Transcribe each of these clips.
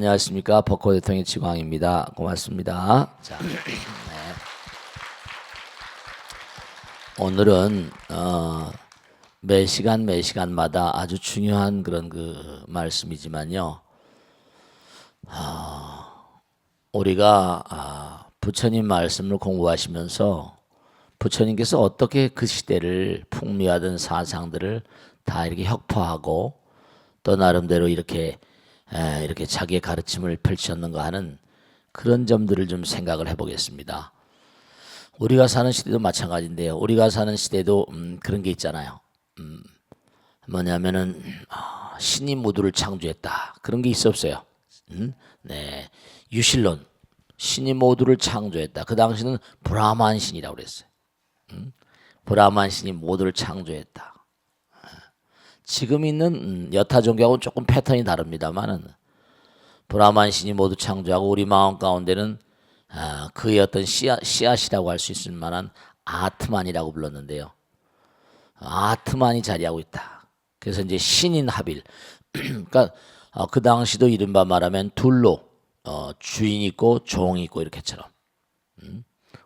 안녕하십니까. 벚꽃 대통령 지광입니다. 고맙습니다. 자, 네. 오늘은 매 시간마다 아주 중요한 그런 그 말씀이지만요. 우리가 부처님 말씀을 공부하시면서 부처님께서 어떻게 그 시대를 풍미하던 사상들을 다 이렇게 혁파하고 또 나름대로 이렇게 자기의 가르침을 펼쳤는가 하는 그런 점들을 좀 생각을 해보겠습니다. 우리가 사는 시대도 마찬가지인데요. 우리가 사는 시대도 그런 게 있잖아요. 뭐냐면은 신이 모두를 창조했다. 그런 게 있어 없어요? 네, 유실론. 신이 모두를 창조했다. 그 당시는 브라만 신이라고 그랬어요. 브라만 신이 모두를 창조했다. 지금 있는 여타 종교하고는 조금 패턴이 다릅니다만은 브라만 신이 모두 창조하고 우리 마음 가운데는 그의 어떤 씨앗이라고 할 수 있을 만한 아트만이라고 불렀는데요. 아트만이 자리하고 있다. 그래서 이제 신인 하빌. 그러니까 그 당시도 이른바 말하면 둘로 주인 있고 종 있고 이렇게처럼.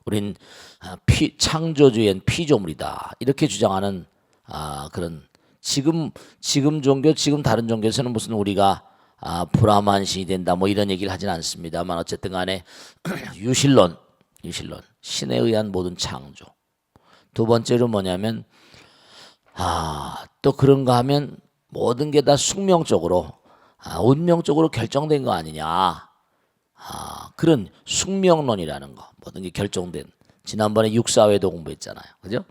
우린 창조주엔 피조물이다. 이렇게 주장하는 그런 지금 종교 지금 다른 종교에서는 무슨 우리가 브라만 신이 된다 뭐 이런 얘기를 하진 않습니다만 어쨌든 간에 유실론 신에 의한 모든 창조. 두 번째로 뭐냐면 또 그런가 하면 모든 게 다 숙명적으로 운명적으로 결정된 거 아니냐. 그런 숙명론이라는 거. 모든 게 결정된. 지난번에 육사회도 공부했잖아요. 그죠?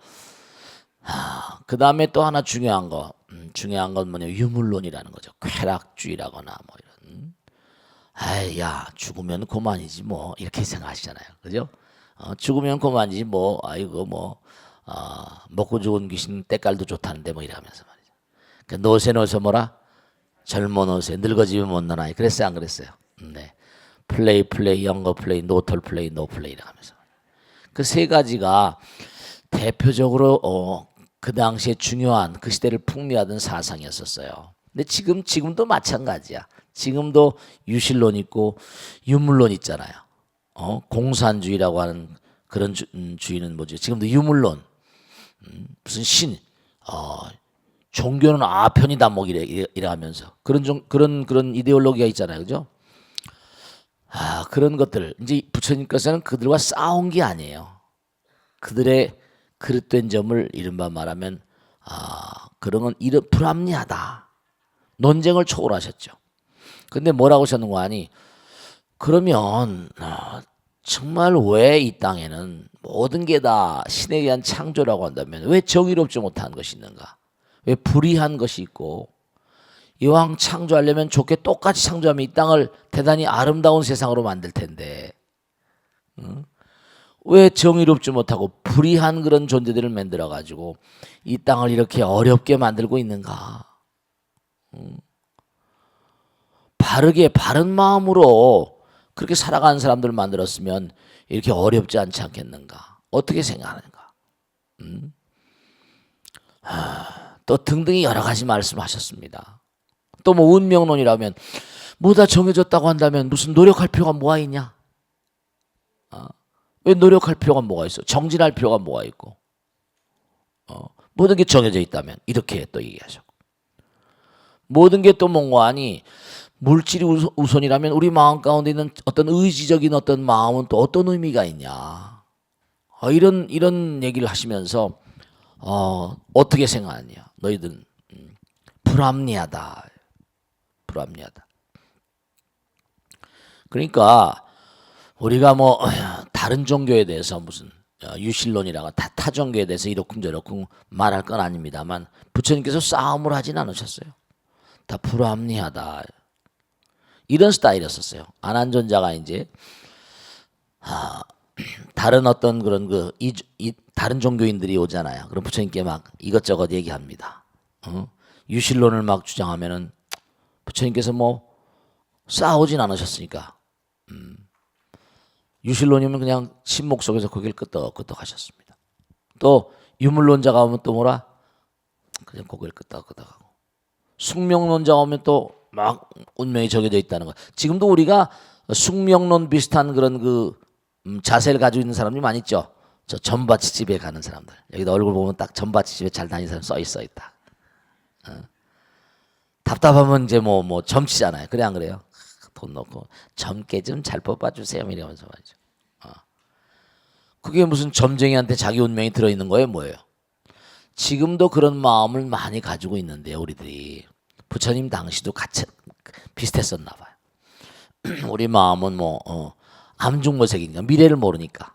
그 다음에 또 하나 중요한 건 뭐냐, 유물론이라는 거죠. 쾌락주의라거나 뭐 이런. 야, 죽으면 그만이지 뭐 이렇게 생각하시잖아요. 그죠? 죽으면 그만이지 뭐, 아이고 뭐, 먹고 죽은 귀신 때깔도 좋다는데 뭐 이러면서 말이죠. 그러니까 노세 뭐라? 젊은 노세, 늙어지면 못 나나이. 그랬어요, 안 그랬어요? 네. 플레이, 영거 플레이, 노털 플레이, 노 플레이라고 하면서. 그 세 가지가 대표적으로 그 당시에 중요한 그 시대를 풍미하던 사상이었었어요. 근데 지금도 마찬가지야. 지금도 유실론 있고 유물론 있잖아요. 공산주의라고 하는 그런 주의는 뭐죠? 지금도 유물론. 무슨 신, 종교는 편이 단목이래 이라면서 그런 이데올로기가 있잖아요, 그죠? 그런 것들 이제 부처님께서는 그들과 싸운 게 아니에요. 그들의 그릇된 점을 이른바 말하면 그런 건 불합리하다. 논쟁을 초월하셨죠. 근데 뭐라고 하셨는 거 아니? 그러면 정말 왜 이 땅에는 모든 게 다 신에 의한 창조라고 한다면 왜 정의롭지 못한 것이 있는가? 왜 불의한 것이 있고 이왕 창조하려면 좋게 똑같이 창조하면 이 땅을 대단히 아름다운 세상으로 만들 텐데 왜 정의롭지 못하고 불의한 그런 존재들을 만들어 가지고 이 땅을 이렇게 어렵게 만들고 있는가? 바른 마음으로 그렇게 살아가는 사람들을 만들었으면 이렇게 어렵지 않지 않겠는가? 어떻게 생각하는가? 또 등등이 여러 가지 말씀하셨습니다. 또 뭐 운명론이라면 뭐 다 정해졌다고 한다면 무슨 노력할 필요가 뭐가 있냐? 왜 노력할 필요가 뭐가 있어? 정진할 필요가 뭐가 있고? 모든 게 정해져 있다면 이렇게 또 얘기하셨고 모든 게 또 뭔가 아니 물질이 우선이라면 우리 마음 가운데 있는 어떤 의지적인 어떤 마음은 또 어떤 의미가 있냐? 이런 얘기를 하시면서 어떻게 생각하냐? 너희들은 불합리하다. 그러니까 우리가 뭐 다른 종교에 대해서 무슨 유실론이라고 타 종교에 대해서 이러쿵저러쿵 말할 건 아닙니다만 부처님께서 싸움을 하진 않으셨어요. 다 불합리하다. 이런 스타일이었었어요. 안한존자가 이제 다른 어떤 그런 다른 종교인들이 오잖아요. 그럼 부처님께 막 이것저것 얘기합니다. 유실론을 막 주장하면은 부처님께서 뭐 싸우진 않으셨으니까 유실론이면 그냥 침묵 속에서 고개를 끄덕끄덕 하셨습니다. 또 유물론자가 오면 또 뭐라? 그냥 고개를 끄덕끄덕 하고 숙명론자가 오면 또 막 운명이 정해져 있다는 거. 지금도 우리가 숙명론 비슷한 그런 자세를 가지고 있는 사람들이 많이 있죠. 저 전바치집에 가는 사람들. 여기다 얼굴 보면 딱 전바치집에 잘 다니는 사람 써 있다. 답답하면 이제 뭐 점치잖아요. 그래 안 그래요? 돈 넣고 점괘 좀 잘 뽑아주세요 이러면서 말이죠. 그게 무슨 점쟁이한테 자기 운명이 들어있는 거예요? 뭐예요? 지금도 그런 마음을 많이 가지고 있는데요. 우리들이. 부처님 당시도 같이 비슷했었나 봐요. 우리 마음은 암중무색인가 미래를 모르니까.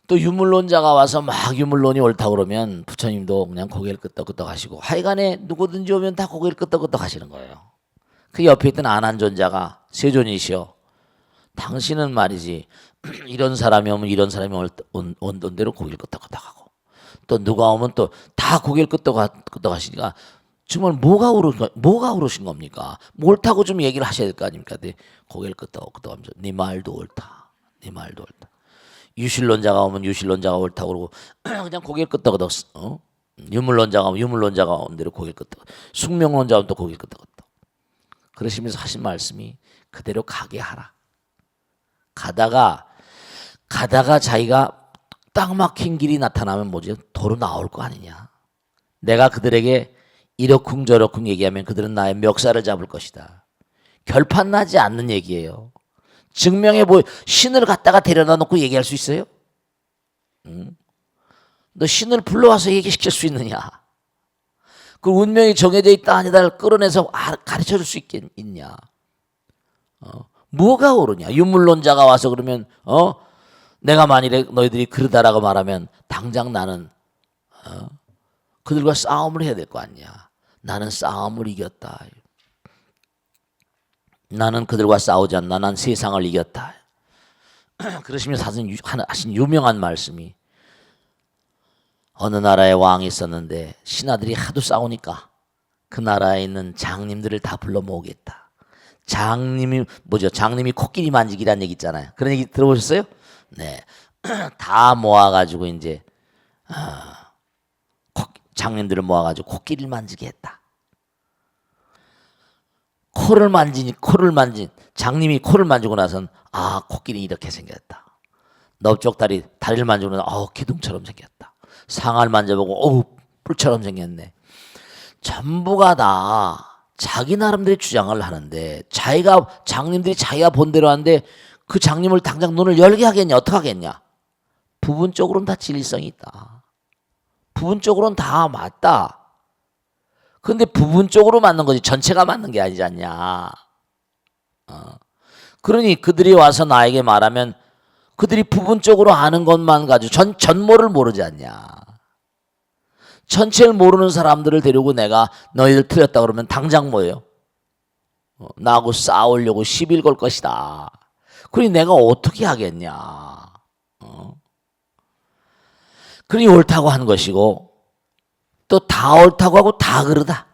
또 유물론자가 와서 막 유물론이 옳다고 그러면 부처님도 그냥 고개를 끄덕끄덕 하시고 하여간에 누구든지 오면 다 고개를 끄덕끄덕 하시는 거예요. 그 옆에 있던 안한존자가 세존이시여 당신은 말이지 이런 사람이 오면 이런 사람이 온 대로 고개를 끄덕끄덕 하고 또 누가 오면 또 다 고개를 끄덕끄덕 하시니까 정말 뭐가 옳으신 겁니까? 옳다고 좀 얘기를 하셔야 될 거 아닙니까? 근데 고개를 끄덕끄덕 하면서 네 말도 옳다. 네 말도 옳다. 유실론자가 오면 유실론자가 옳다고 그러고 그냥 고개를 끄덕끄덕 유물론자가 오면 유물론자가 온 대로 고개를 끄덕 숙명론자가 오면 또 고개를 끄덕끄덕 그러시면서 하신 말씀이 그대로 가게 하라. 가다가 자기가 딱 막힌 길이 나타나면 뭐지? 도로 나올 거 아니냐. 내가 그들에게 이러쿵저러쿵 얘기하면 그들은 나의 멱살을 잡을 것이다. 결판 나지 않는 얘기예요. 증명해 신을 갖다가 데려다 놓고 얘기할 수 있어요? 너 신을 불러와서 얘기시킬 수 있느냐? 그 운명이 정해져 있다 아니다를 끌어내서 가르쳐 줄 수 있냐? 뭐가 옳으냐? 유물론자가 와서 그러면 내가 만일에 너희들이 그러다라고 말하면 당장 나는 그들과 싸움을 해야 될 거 아니냐? 나는 싸움을 이겼다. 나는 그들과 싸우지 않나. 난 세상을 이겼다. 그러시면서 하신 유명한 말씀이 어느 나라에 왕이 있었는데 신하들이 하도 싸우니까 그 나라에 있는 장님들을 다 불러 모으겠다. 장님이 뭐죠? 장님이 코끼리 만지기란 얘기 있잖아요. 그런 얘기 들어보셨어요? 네, 다 모아가지고 이제 장님들을 모아가지고 코끼리를 만지게 했다. 코를 만진 장님이 코를 만지고 나선 코끼리 이렇게 생겼다. 넓적 다리를 만지고 나서 기둥처럼 생겼다. 상아를 만져보고 뿔처럼 생겼네. 전부가 다 자기 나름대로 주장을 하는데 장님들이 자기가 본대로 하는데 그 장님을 당장 눈을 열게 하겠냐? 어떻게 하겠냐? 부분적으로는 다 진리성이 있다. 부분적으로는 다 맞다. 그런데 부분적으로 맞는 거지 전체가 맞는 게 아니지 않냐. 그러니 그들이 와서 나에게 말하면 그들이 부분적으로 아는 것만 가지고 전모를 모르지 않냐. 전체를 모르는 사람들을 데리고 내가 너희들 틀렸다 그러면 당장 뭐예요? 나하고 싸우려고 시비를 걸 것이다. 그러니 내가 어떻게 하겠냐. 그러니 옳다고 한 것이고 또 다 옳다고 하고 다 그러다.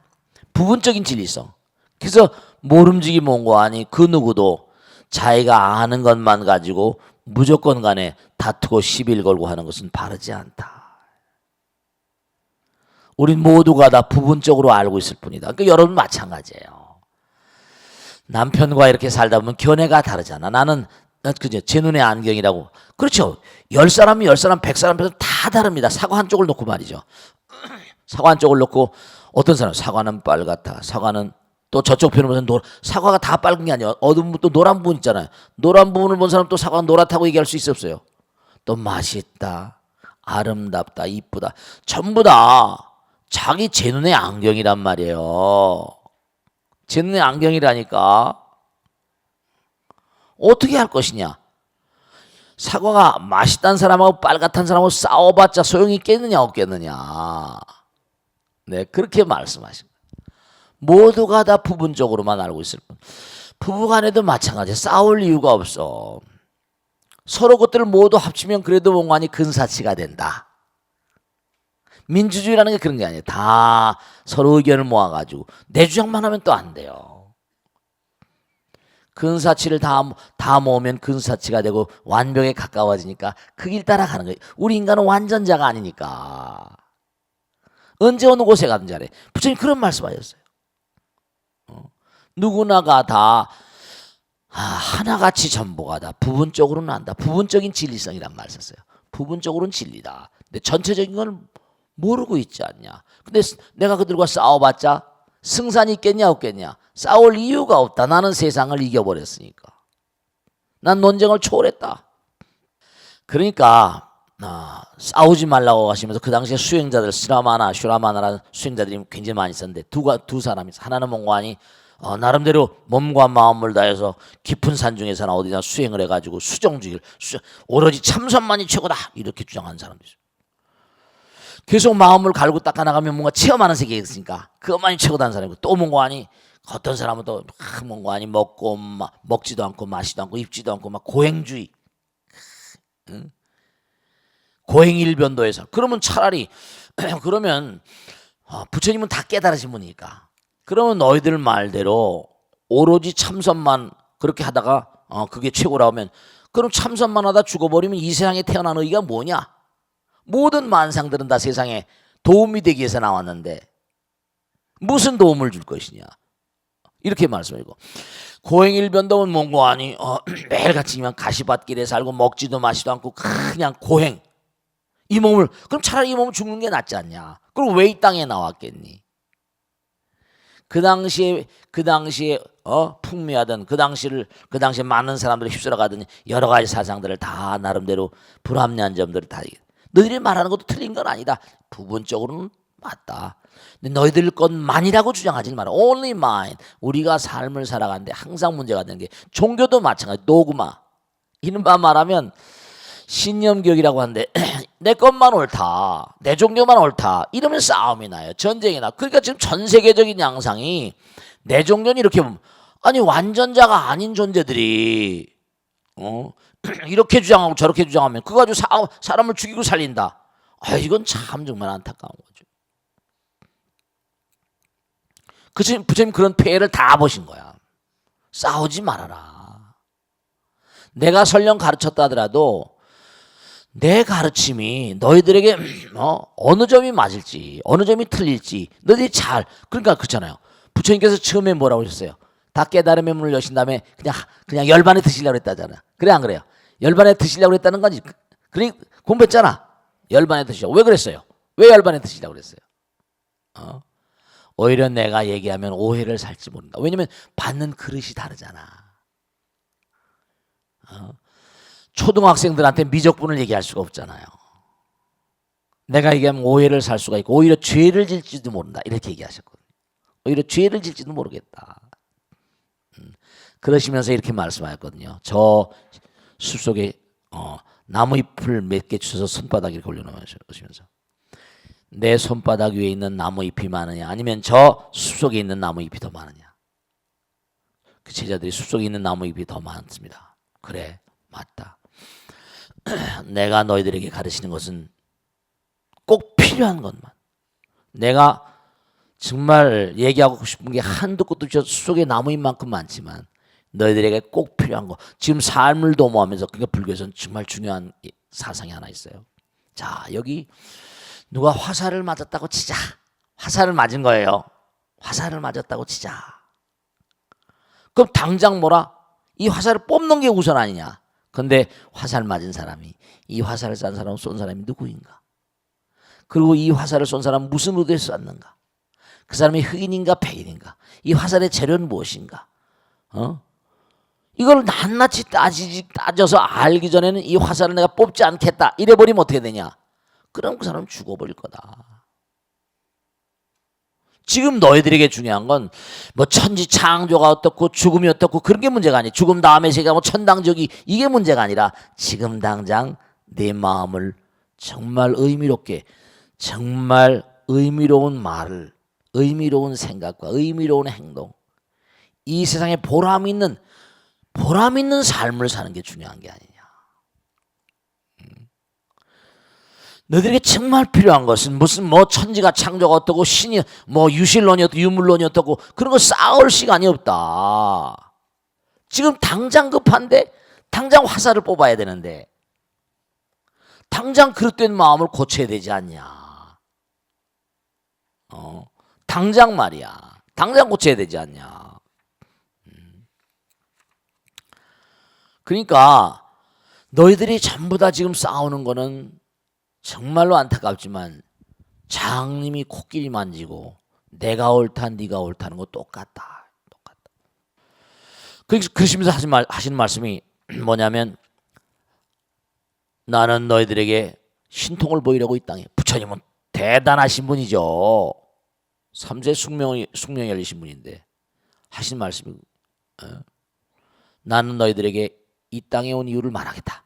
부분적인 진리성. 그래서 모름지기 몽고하니 그 누구도 자기가 아는 것만 가지고 무조건 간에 다투고 시비를 걸고 하는 것은 바르지 않다. 우린 모두가 다 부분적으로 알고 있을 뿐이다. 그러니까 여러분 마찬가지예요. 남편과 이렇게 살다 보면 견해가 다르잖아. 나는 그죠? 제 눈의 안경이라고. 그렇죠. 10사람이 10사람, 100사람 다 다릅니다. 사과 한쪽을 놓고 말이죠. 사과 한쪽을 놓고 어떤 사람 사과는 빨갛다. 사과는 또 저쪽 편을 보면 사과가 다 빨간 게 아니야. 어두운 부분 또 노란 부분 있잖아요. 노란 부분을 본 사람 또 사과가 노랗다고 얘기할 수 없어요. 또 맛있다. 아름답다. 이쁘다. 전부 다 자기 제 눈의 안경이란 말이에요. 제 눈의 안경이라니까. 어떻게 할 것이냐? 사과가 맛있다는 사람하고 빨갛다는 사람하고 싸워봤자 소용이 있겠느냐 없겠느냐. 네, 그렇게 말씀하신 거예요. 모두가 다 부분적으로만 알고 있을 뿐. 부부간에도 마찬가지야. 싸울 이유가 없어. 서로 것들을 모두 합치면 그래도 뭔가니 근사치가 된다. 민주주의라는 게 그런 게 아니에요. 다 서로 의견을 모아가지고 내 주장만 하면 또 안 돼요. 근사치를 다 모으면 근사치가 되고 완벽에 가까워지니까 그 길 따라가는 거예요. 우리 인간은 완전자가 아니니까. 언제 어느 곳에 가든 잘해. 부처님 그런 말씀하셨어요. 누구나가 다 하나같이 전부가다. 부분적으로는 안다. 부분적인 진리성이란 말 썼어요. 부분적으로는 진리다. 근데 전체적인 건 모르고 있지 않냐. 근데 내가 그들과 싸워봤자 승산이 있겠냐 없겠냐. 싸울 이유가 없다. 나는 세상을 이겨버렸으니까. 난 논쟁을 초월했다. 그러니까 싸우지 말라고 하시면서 그 당시에 수행자들 슈라마나라는 수행자들이 굉장히 많이 있었는데 두 사람이 있어. 하나는 몽고하니 나름대로 몸과 마음을 다해서 깊은 산 중에서나 어디나 수행을 해가지고 수정주의를 오로지 참선만이 최고다 이렇게 주장하는 사람도 있어요. 계속 마음을 갈고 닦아나가면 뭔가 체험하는 세계가 있으니까 그것만이 최고다는 사람이고, 또 몽고하니 어떤 사람은 또 몽고하니 먹지도 않고 마시지도 않고 입지도 않고 막 고행주의, 고행일변도에서. 그러면 차라리 그러면 부처님은 다 깨달으신 분이니까 그러면 너희들 말대로 오로지 참선만 그렇게 하다가 그게 최고라고 하면, 그럼 참선만 하다 죽어버리면 이 세상에 태어난 의의가 뭐냐? 모든 만상들은 다 세상에 도움이 되기 위해서 나왔는데 무슨 도움을 줄 것이냐? 이렇게 말씀하고, 고행일변도는 몽고하니 매일같이 그냥 가시밭길에 살고 먹지도 마시도 않고 그냥 고행, 이 몸을, 그럼 차라리 이 몸을 죽는 게 낫지 않냐? 그럼 왜 이 땅에 나왔겠니? 그 당시에 풍미하던 그 당시에 많은 사람들이 휩쓸어가던 여러 가지 사상들을 다 나름대로 불합리한 점들을 다, 너희들이 말하는 것도 틀린 건 아니다. 부분적으로는 맞다. 근데 너희들 것만이라고 주장하지 마라. Only mine. 우리가 삶을 살아가는데 항상 문제가 되는 게 종교도 마찬가지. 도그마. 이른바 말하면 신념교육이라고 하는데 내 것만 옳다, 내 종교만 옳다 이러면 싸움이 나요. 전쟁이 나. 그러니까 지금 전 세계적인 양상이 내 종교는 이렇게 보면, 아니 완전자가 아닌 존재들이 이렇게 주장하고 저렇게 주장하면 그거 가지고 사람을 죽이고 살린다. 이건 참 정말 안타까운 거죠. 부처님 그런 폐해를 다 보신 거야. 싸우지 말아라. 내가 설령 가르쳤다 하더라도 내 가르침이 너희들에게 어느 점이 맞을지 어느 점이 틀릴지 너희들이 그러니까 그렇잖아요. 부처님께서 처음에 뭐라고 하셨어요? 다 깨달음의 문을 여신 다음에 그냥 열반에 드시려고 했다잖아. 그래 안 그래요? 열반에 드시려고 했다는 거지. 그러니까 공부했잖아. 열반에 드시려고. 왜 그랬어요? 왜 열반에 드시려고 그랬어요? 오히려 내가 얘기하면 오해를 살지 모른다. 왜냐면 받는 그릇이 다르잖아. 초등학생들한테 미적분을 얘기할 수가 없잖아요. 내가 얘기하면 오해를 살 수가 있고 오히려 죄를 질지도 모른다. 이렇게 얘기하셨거든요. 오히려 죄를 질지도 모르겠다. 그러시면서 이렇게 말씀하셨거든요. 저 숲속에 나무 잎을 몇 개 주셔서 손바닥 이렇게 올려놓으시면서, 내 손바닥 위에 있는 나무 잎이 많으냐 아니면 저 숲속에 있는 나무 잎이 더 많으냐? 그 제자들이 숲속에 있는 나무 잎이 더 많습니다. 그래, 맞다. 내가 너희들에게 가르치는 것은 꼭 필요한 것만, 내가 정말 얘기하고 싶은 게 한두 끝도 없이 숲속에 나무잎만큼 많지만 너희들에게 꼭 필요한 거, 지금 삶을 도모하면서, 그러니까 불교에서는 정말 중요한 사상이 하나 있어요. 자, 여기 누가 화살을 맞았다고 치자. 화살을 맞은 거예요. 화살을 맞았다고 치자. 그럼 당장 뭐라? 이 화살을 뽑는 게 우선 아니냐? 근데 화살 맞은 사람이, 이 화살을 쏜 사람이 누구인가? 그리고 이 화살을 쏜 사람은 무슨 의도에서 쐈는가? 그 사람이 흑인인가 백인인가? 이 화살의 재료는 무엇인가? 이걸 낱낱이 따져서 알기 전에는 이 화살을 내가 뽑지 않겠다 이래버리면 어떻게 되냐? 그럼 그 사람은 죽어버릴 거다. 지금 너희들에게 중요한 건 뭐 천지 창조가 어떻고 죽음이 어떻고 그런 게 문제가 아니야. 죽음 다음에 세계가 뭐 천당적이 이게 문제가 아니라 지금 당장 내 마음을 정말 의미롭게, 정말 의미로운 말을, 의미로운 생각과 의미로운 행동, 이 세상에 보람 있는 삶을 사는 게 중요한 게 아니냐. 너희들에게 정말 필요한 것은 무슨 뭐 천지가 창조가 어떻고 신이 뭐 유실론이 어떻고 유물론이 어떻고 그런 거 싸울 시간이 없다. 지금 당장 급한데 당장 화살을 뽑아야 되는데 당장 그릇된 마음을 고쳐야 되지 않냐. 당장 말이야. 당장 고쳐야 되지 않냐. 그러니까 너희들이 전부 다 지금 싸우는 거는 정말로 안타깝지만 장님이 코끼리 만지고 내가 옳다 네가 옳다는 거 똑같다. 그러시면서 하신 말씀이 뭐냐면 나는 너희들에게 신통을 보이려고 이 땅에. 부처님은 대단하신 분이죠. 3세 숙명이 열리신 분인데 하신 말씀이 나는 너희들에게 이 땅에 온 이유를 말하겠다.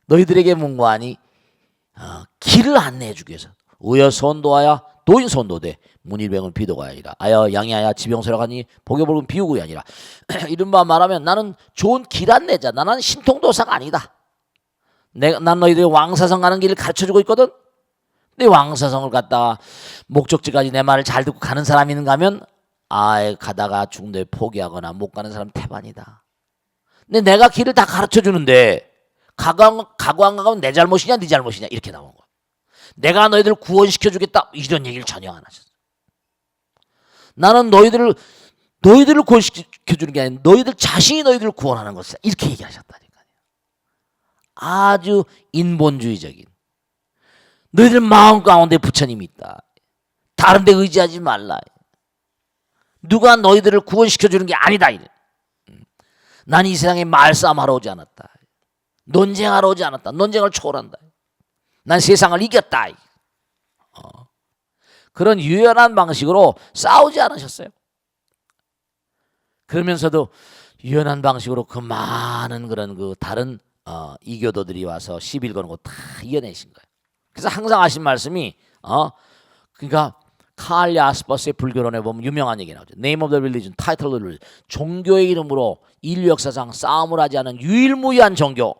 너희들에게 문고하니 길을 안내해 주기 위해서 의여 선도하여 도인 선도되 문일병은 비도가 아니라 아여 양이하여 지병서라 가니 복여벌은 비우고이 아니라 이른바 말하면 나는 좋은 길 안내자. 나는 신통도사가 아니다. 난 너희들이 왕사성 가는 길을 가르쳐주고 있거든. 근데 왕사성을 갔다가 목적지까지 내 말을 잘 듣고 가는 사람이 있는가 하면 가다가 중도에 포기하거나 못 가는 사람 태반이다. 근데 내가 길을 다 가르쳐주는데 가고 안 가고 내 잘못이냐 네 잘못이냐 이렇게 나온 거야. 내가 너희들을 구원시켜주겠다 이런 얘기를 전혀 안 하셨어. 나는 너희들을 구원시켜주는 게 아니라 너희들 자신이 너희들을 구원하는 것이다 이렇게 얘기하셨다니까요. 아주 인본주의적인. 너희들 마음 가운데 부처님이 있다. 다른 데 의지하지 말라. 누가 너희들을 구원시켜주는 게 아니다. 난 이 세상에 말싸움하러 오지 않았다. 논쟁하러 오지 않았다. 논쟁을 초월한다. 난 세상을 이겼다. 그런 유연한 방식으로 싸우지 않으셨어요. 그러면서도 유연한 방식으로 그 많은 그런 그 다른 이교도들이 와서 시비를 거는 거 다 이겨내신 거예요. 그래서 항상 하신 말씀이 그러니까 칼 야스퍼스의 불교론에 보면 유명한 얘기 나오죠. Name of the religion, title of the religion. 종교의 이름으로 인류 역사상 싸움을 하지 않은 유일무이한 종교.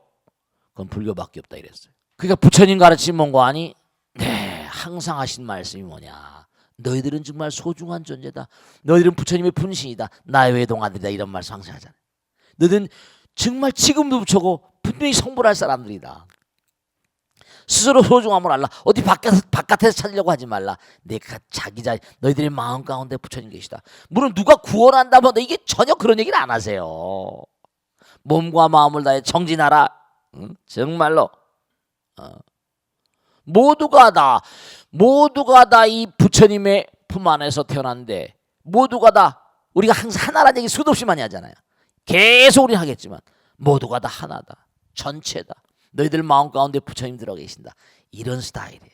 그건 불교밖에 없다 이랬어요. 그러니까 부처님 가르친 뭔가하니 항상 하신 말씀이 뭐냐. 너희들은 정말 소중한 존재다. 너희들은 부처님의 분신이다. 나의 외동아들이다. 이런 말씀 항상 하잖아요. 너희들은 정말 지금도 부처고 분명히 성불할 사람들이다. 스스로 소중함을 알라. 어디 바깥에서 찾으려고 하지 말라. 내가 너희들의 마음 가운데 부처님 계시다. 물론 누가 구원한다면 이게 전혀 그런 얘기를 안 하세요. 몸과 마음을 다해 정진하라. 정말로 모두가 다 이 부처님의 품 안에서 태어났는데 모두가 다 우리가 항상 하나라는 얘기 수도 없이 많이 하잖아요. 계속 우리는 하겠지만 모두가 다 하나다. 전체다. 너희들 마음 가운데 부처님 들어 계신다. 이런 스타일이에요.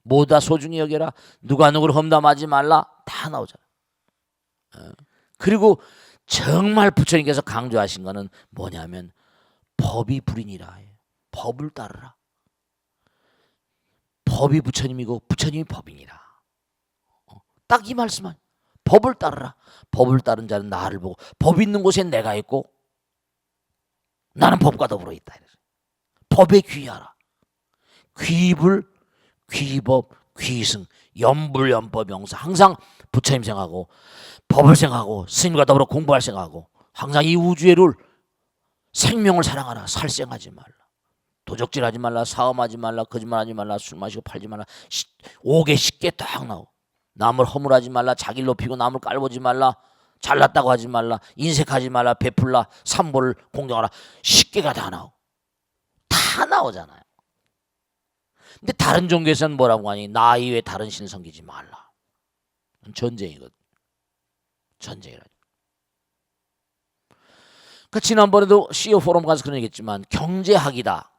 모두 다 소중히 여겨라. 누가 누구를 험담하지 말라. 다 나오잖아. 그리고 정말 부처님께서 강조하신 거는 뭐냐면 법이 불이니라. 법을 따르라. 법이 부처님이고 부처님이 법이니라. 딱 이 말씀만. 법을 따르라. 법을 따른 자는 나를 보고 법 있는 곳에 내가 있고 나는 법과 더불어 있다. 법에 귀하라. 귀불, 귀법, 귀승, 염불, 염법, 영사. 항상 부처님 생각하고 법을 생각하고 스님과 더불어 공부할 생각하고 항상 이 우주의 룰 생명을 사랑하라. 살생하지 말라. 도적질하지 말라. 사음하지 말라. 거짓말하지 말라. 술 마시고 팔지 말라. 5개 10개 딱 나오고 남을 허물하지 말라. 자기를 높이고 남을 깔보지 말라. 잘났다고 하지 말라. 인색하지 말라. 베풀라. 삼보를 공경하라. 10개가 다 나오고 다 나오잖아요. 근데 다른 종교에서는 뭐라고 하니? 나 이외에 다른 신 섬기지 말라. 전쟁이거든. 전쟁이라니. 그 지난번에도 CEO 포럼 가서 그런 얘기했지만 경제학이다.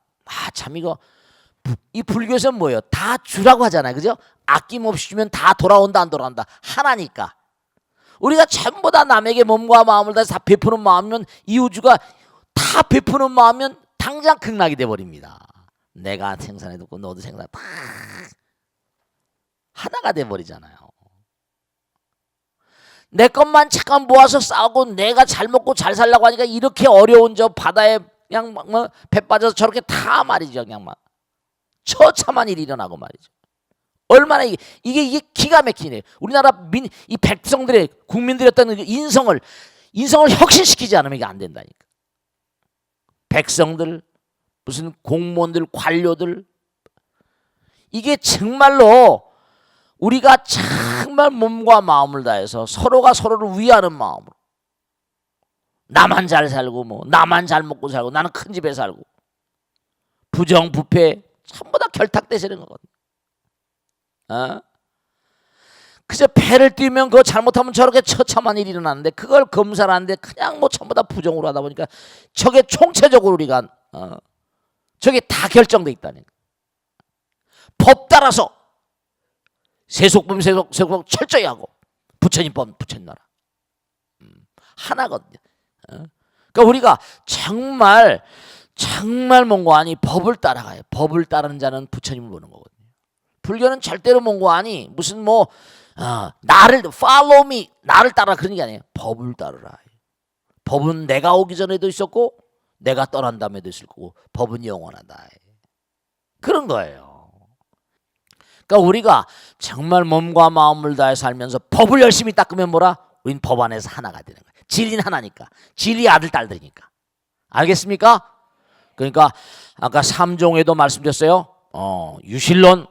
참 이거 이 불교에서는 뭐예요? 다 주라고 하잖아요. 그죠? 아낌없이 주면 다 돌아온다 안 돌아온다. 하나니까. 우리가 전부 다 남에게 몸과 마음을 다 베푸는 마음이면 이 우주가 다 베푸는 마음이면 당장 극락이 돼버립니다. 내가 생산해두고 너도 생산 다 하나가 돼버리잖아요. 내 것만 잠깐 모아서 싸우고 내가 잘 먹고 잘 살려고 하니까 이렇게 어려운 저 바다에 그냥 배 빠져서 저렇게 다 말이죠. 그냥 막 처참한 일이 일어나고 말이죠. 얼마나 이게 기가 막히네. 우리나라 이 백성들의 국민들이었던 인성을 혁신시키지 않으면 이게 안 된다니까. 백성들 무슨 공무원들 관료들 이게 정말로 우리가 정말 몸과 마음을 다해서 서로가 서로를 위하는 마음으로 나만 잘 살고 뭐 나만 잘 먹고 살고 나는 큰 집에 살고 부정부패 전부 다 결탁되시는 거거든. 어? 그저 배를 띄우면 그거 잘못하면 저렇게 처참한 일이 일어나는데 그걸 검사를 하는데 그냥 뭐 전부 다 부정으로 하다 보니까 저게 총체적으로 우리가 저게 다 결정돼 있다는 거야. 법 따라서 세속범 철저히 하고 부처님법 부처님 나라 하나거든요. 그러니까 우리가 정말 몽고하니 법을 따라가요. 법을 따르는 자는 부처님을 보는 거거든요. 불교는 절대로 몽고하니 무슨 뭐 나를 follow me 나를 따라 그런 게 아니에요. 법을 따르라. 법은 내가 오기 전에도 있었고 내가 떠난 다음에도 있을 거고 법은 영원하다. 그런 거예요. 그러니까 우리가 정말 몸과 마음을 다해 살면서 법을 열심히 닦으면 뭐라? 우린 법 안에서 하나가 되는 거예요. 진리는 하나니까. 진리 아들 딸들이니까. 알겠습니까? 그러니까 아까 삼종에도 말씀드렸어요. 유실론,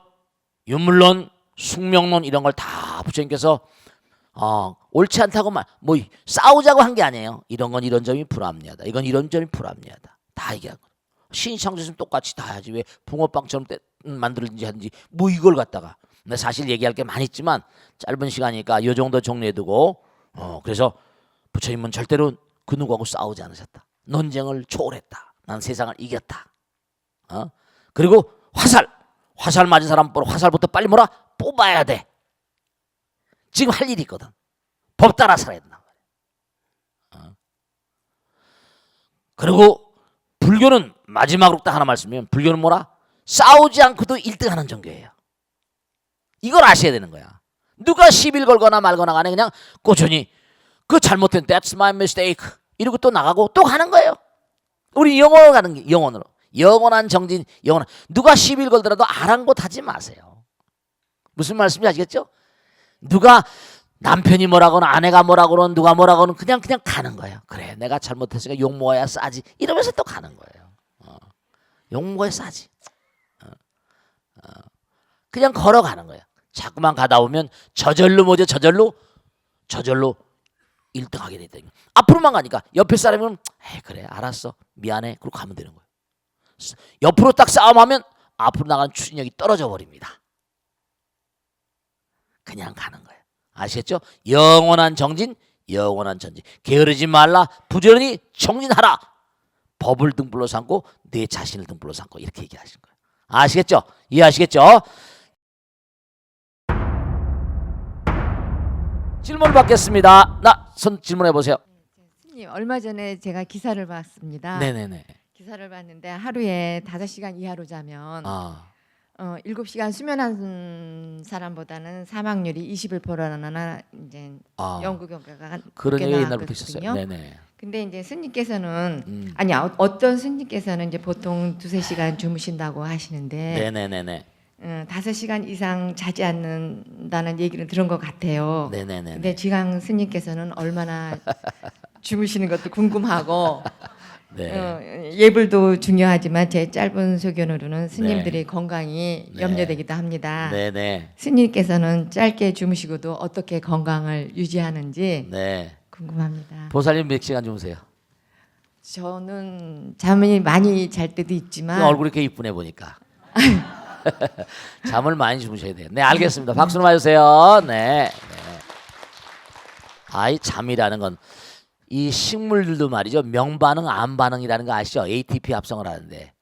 유물론, 숙명론 이런 걸 다 부처님께서 옳지 않다고 뭐 싸우자고 한 게 아니에요. 이런 건 이런 점이 불합리하다. 이건 이런 점이 불합리하다. 다 얘기한 거예요. 신이 창조했으면 똑같이 다 해야지 왜 붕어빵처럼 만들든지 하든지 뭐 이걸 갖다가. 근데 사실 얘기할 게 많이 있지만 짧은 시간이니까 이 정도 정리해두고 그래서 부처님은 절대로 그 누구하고 싸우지 않으셨다. 논쟁을 초월했다. 난 세상을 이겼다. 그리고 화살 맞은 사람 보러 화살부터 빨리 뭐라 뽑아야 돼. 지금 할 일이 있거든. 법 따라 살아야 된다. 그리고 불교는 마지막으로 딱 하나 말씀이면 불교는 뭐라? 싸우지 않고도 1등하는 종교예요. 이걸 아셔야 되는 거야. 누가 시비를 걸거나 말거나 간에 그냥 꾸준히 그 잘못된 that's my mistake 이러고 또 나가고 또 가는 거예요. 우리 영원으로 가는 게 영원으로. 영원한 정진, 영원한. 누가 시비를 걸더라도 아랑곳하지 마세요. 무슨 말씀인지 아시겠죠? 누가 남편이 뭐라거나 아내가 뭐라고는 누가 뭐라고는 그냥 가는 거예요. 그래 내가 잘못했으니까 욕 먹어야 싸지 이러면서 또 가는 거예요. 욕 먹어야 싸지. 그냥 걸어가는 거예요. 자꾸만 가다 보면 저절로 1등하게 되거든요. 앞으로만 가니까 옆에 사람은 그래 알았어 미안해 그러고 가면 되는 거예요. 옆으로 딱 싸움하면 앞으로 나가는 추진력이 떨어져 버립니다. 그냥 가는 거예요. 아시겠죠? 영원한 정진, 영원한 전진. 게으르지 말라. 부지런히 정진하라. 법을 등불로 삼고 내 자신을 등불로 삼고 이렇게 얘기하시는 거예요. 아시겠죠? 이해하시겠죠? 질문 받겠습니다. 질문해 보세요. 스님, 얼마 전에 제가 기사를 봤습니다. 네네네. 기사를 봤는데 하루에 5시간 이하로 자면 7시간 수면한 사람보다는 사망률이 21%나 이제 연구 결과가 그런 얘기 옛날부터 있었어요. 네네. 근데 이제 스님께서는 어떤 스님께서는 이제 보통 2-3시간 주무신다고 하시는데 네네네네. 5시간 이상 자지 않는다는 얘기를 들은 것 같아요. 네네네. 근데 지강 스님께서는 얼마나 주무시는 것도 궁금하고 네. 예불도 중요하지만 제 짧은 소견으로는 스님들의 네. 건강이 네. 염려되기도 합니다. 네네. 스님께서는 짧게 주무시고도 어떻게 건강을 유지하는지 네. 궁금합니다. 보살님 몇 시간 주무세요? 저는 잠이 많이 잘 때도 있지만 얼굴이 이렇게 이쁘네 보니까. 잠을 많이 주무셔야 돼요. 네, 알겠습니다. 박수 좀 해주세요. 네. 아이 잠이라는 건 이 식물들도 말이죠. 명반응, 암반응이라는 거 아시죠? ATP 합성을 하는데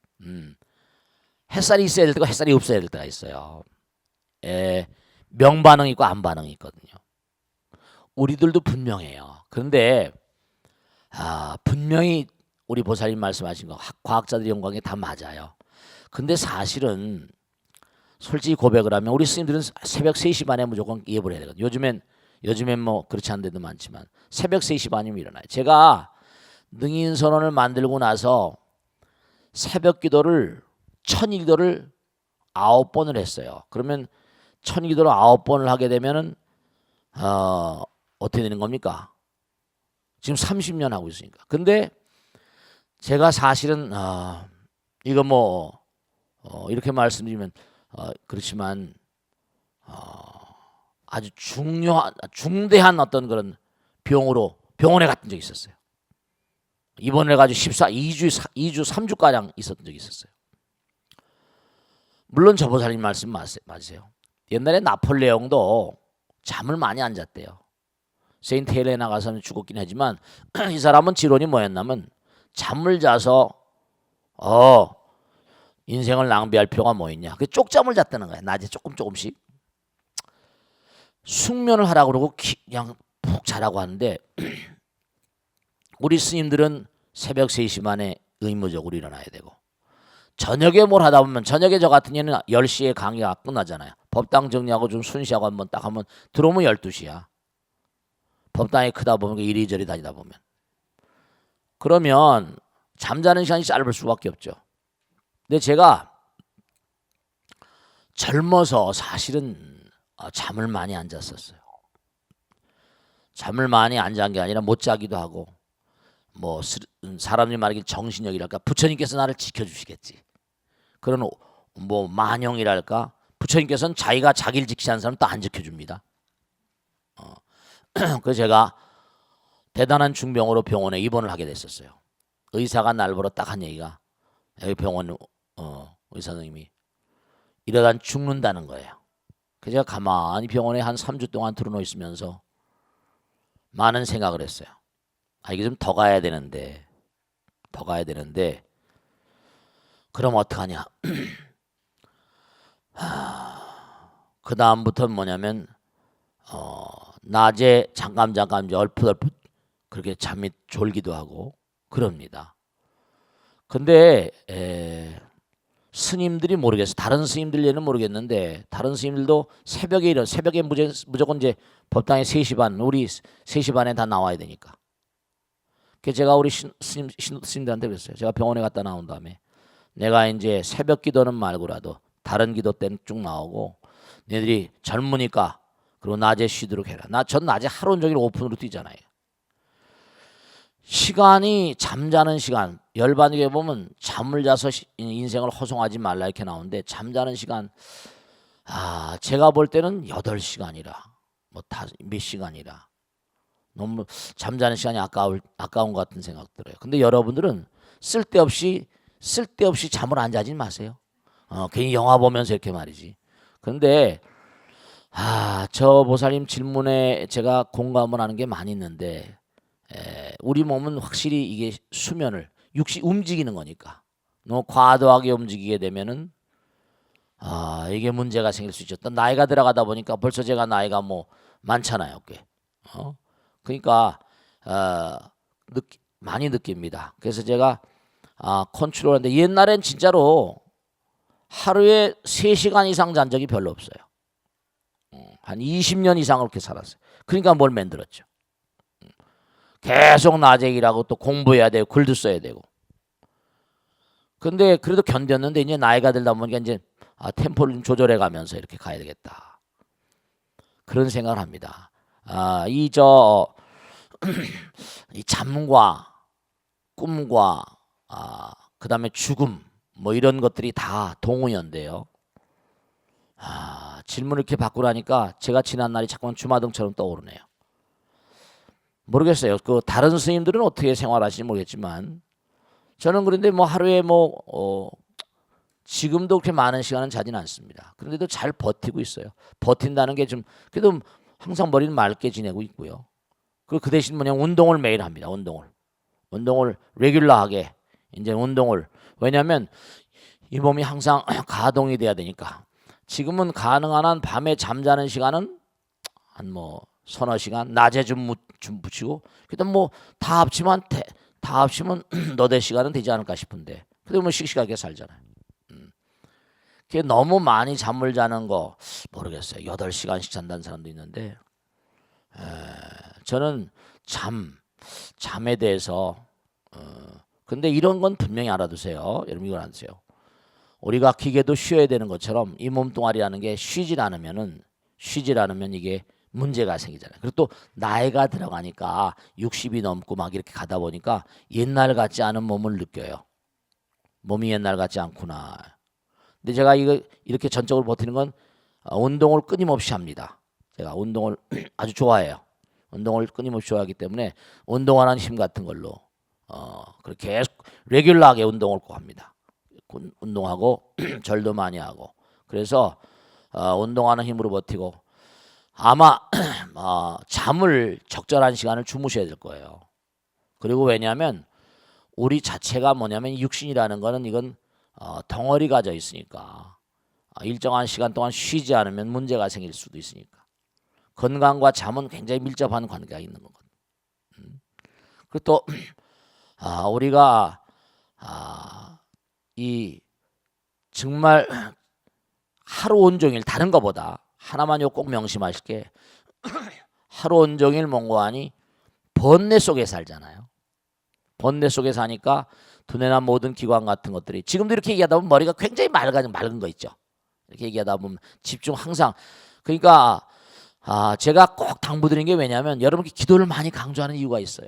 햇살이 있어야 될 때가 햇살이 없어야 될 때가 있어요. 명반응이 있고 암반응이 있거든요. 우리들도 분명해요. 그런데 분명히 우리 보살님 말씀하신 거 과학자들이 연구한 게 다 맞아요. 근데 사실은 솔직히 고백을 하면 우리 스님들은 새벽 3시 반에 무조건 예불 해야 되거든요. 요즘엔 뭐 그렇지 않은 데도 많지만 새벽 3시 반이면 일어나요. 제가 능인선언을 만들고 나서 새벽 기도를 천일기도를 9번을 했어요. 그러면 천일기도를 9번을 하게 되면은 어떻게 되는 겁니까? 지금 30년 하고 있으니까. 근데 제가 사실은 이거 뭐 이렇게 말씀드리면 그렇지만 아주 중대한 어떤 그런 병원에 갔던 적이 있었어요. 입원을 해가지고 2주 3주 가량 있었던 적이 있었어요. 물론 저 보살님 말씀 맞으세요. 옛날에 나폴레옹도 잠을 많이 안 잤대요. 세인트 헬레나 가서는 죽었긴 하지만 이 사람은 지론이 뭐였냐면 잠을 자서 인생을 낭비할 필요가 뭐 있냐. 그 쪽잠을 잤다는 거야. 낮에 조금씩. 숙면을 하라고 그러고 그냥 푹 자라고 하는데 우리 스님들은 새벽 3시 반에 의무적으로 일어나야 되고 저녁에 뭘 하다 보면 저녁에 저 같은 경우는 10시에 강의가 끝나잖아요. 법당 정리하고 좀 순시하고 한번 딱 하면 들어오면 12시야. 법당이 크다 보면 이리저리 다니다 보면. 그러면 잠자는 시간이 짧을 수밖에 없죠. 근데 제가 젊어서 사실은 잠을 많이 안 잤었어요. 잠을 많이 안 잔 게 아니라 못 자기도 하고 뭐 사람들이 말하기 정신력이랄까 부처님께서 나를 지켜주시겠지. 그런 뭐 만용이랄까 부처님께서는 자기가 자기를 지키는 사람 또 안 지켜줍니다. 그래서 제가 대단한 중병으로 병원에 입원을 하게 됐었어요. 의사가 날 보러 딱 한 얘기가 여기 병원 의사 선생님이 이러다 죽는다는 거예요. 그래서 제가 가만히 병원에 한 3주 동안 들어놓여 있으면서 많은 생각을 했어요. 이게 좀 더 가야 되는데 그럼 어떡하냐. 그 다음부터는 뭐냐면 낮에 잠깐 이제 얼풋 그렇게 잠이 졸기도 하고 그럽니다. 근데 스님들이 모르겠어요. 다른 스님들 예는 모르겠는데 다른 스님들도 새벽에 무조건 이제 법당에 3시 반 우리 3시 반에 다 나와야 되니까. 그래서 제가 우리 스님들한테 그랬어요. 제가 병원에 갔다 나온 다음에 내가 이제 새벽 기도는 말고라도 다른 기도 때는 쭉 나오고 너희들이 젊으니까 그리고 낮에 쉬도록 해라. 전 낮에 하루 종일 오픈으로 뛰잖아요. 시간이 잠자는 시간 열반하게 보면 잠을 자서 인생을 허송하지 말라 이렇게 나오는데 잠자는 시간 제가 볼 때는 8시간이라 뭐 몇 시간이라 너무 잠자는 시간이 아까운 것 같은 생각 들어요. 근데 여러분들은 쓸데없이 잠을 안 자지 마세요. 괜히 영화 보면서 이렇게 말이지. 근데 저 보살님 질문에 제가 공감을 하는 게 많이 있는데 우리 몸은 확실히 이게 수면을 움직이는 거니까 너무 과도하게 움직이게 되면은 이게 문제가 생길 수 있죠. 또 나이가 들어가다 보니까 벌써 제가 나이가 뭐 많잖아요, 꽤. 그러니까 많이 느낍니다. 그래서 제가 컨트롤하는데 옛날엔 진짜로 하루에 3시간 이상 잔 적이 별로 없어요. 한 20년 이상 그렇게 살았어요. 그러니까 뭘 만들었죠. 계속 낮에 일하고 또 공부해야 되고 글도 써야 되고. 근데 그래도 견뎠는데 이제 나이가 들다 보니까 이제 템포를 좀 조절해 가면서 이렇게 가야 되겠다. 그런 생각을 합니다. 이 잠과 꿈과 그다음에 죽음 뭐 이런 것들이 다 동의어인데요. 질문을 이렇게 받고 나니까 제가 지난 날이 자꾸만 주마등처럼 떠오르네요. 모르겠어요. 그 다른 스님들은 어떻게 생활하시는지 모르겠지만 저는 그런데 뭐 하루에 지금도 그렇게 많은 시간은 자지는 않습니다. 그런데도 잘 버티고 있어요. 버틴다는 게 좀 그래도 항상 머리는 맑게 지내고 있고요. 그 대신 운동을 매일 합니다. 운동을 레귤러하게 이제 운동을 왜냐하면 이 몸이 항상 가동이 돼야 되니까. 지금은 가능한 한 밤에 잠자는 시간은 한 서너 시간 낮에 좀 붙이고 그다음 다 합치면 너댓 시간은 되지 않을까 싶은데 그래도 씩씩하게 살잖아요. 그게 너무 많이 잠을 자는 거 모르겠어요. 8시간씩 잔다는 사람도 있는데 저는 잠에 대해서 근데 이런 건 분명히 알아두세요. 여러분 이걸 아세요. 우리가 기계도 쉬어야 되는 것처럼 이 몸뚱아리라는 게 쉬질 않으면 이게 문제가 생기잖아요. 그리고 또 나이가 들어가니까 60이 넘고 막 이렇게 가다 보니까 옛날 같지 않은 몸을 느껴요. 몸이 옛날 같지 않구나. 근데 제가 이렇게 전적으로 버티는 건 운동을 끊임없이 합니다. 제가 운동을 아주 좋아해요. 운동을 끊임없이 좋아하기 때문에 운동하는 힘 같은 걸로 그렇게 계속 레귤러하게 운동을 꼭 합니다. 운동하고 절도 많이 하고 그래서 운동하는 힘으로 버티고 아마 잠을 적절한 시간을 주무셔야 될 거예요. 그리고 왜냐하면 우리 자체가 뭐냐면 육신이라는 거는 이건 덩어리가 져 있으니까 일정한 시간 동안 쉬지 않으면 문제가 생길 수도 있으니까 건강과 잠은 굉장히 밀접한 관계가 있는 거거든요. 그리고 또 우리가 이 정말 하루 온종일 다른 것보다 하나만 꼭 명심하실 게 하루 온종일 몽고하니 번뇌 속에 살잖아요. 번뇌 속에 사니까 두뇌나 모든 기관 같은 것들이 지금도 이렇게 얘기하다 보면 머리가 굉장히 맑은 거 있죠. 이렇게 얘기하다 보면 집중 항상 그러니까 제가 꼭 당부드린 게 왜냐하면 여러분께 기도를 많이 강조하는 이유가 있어요.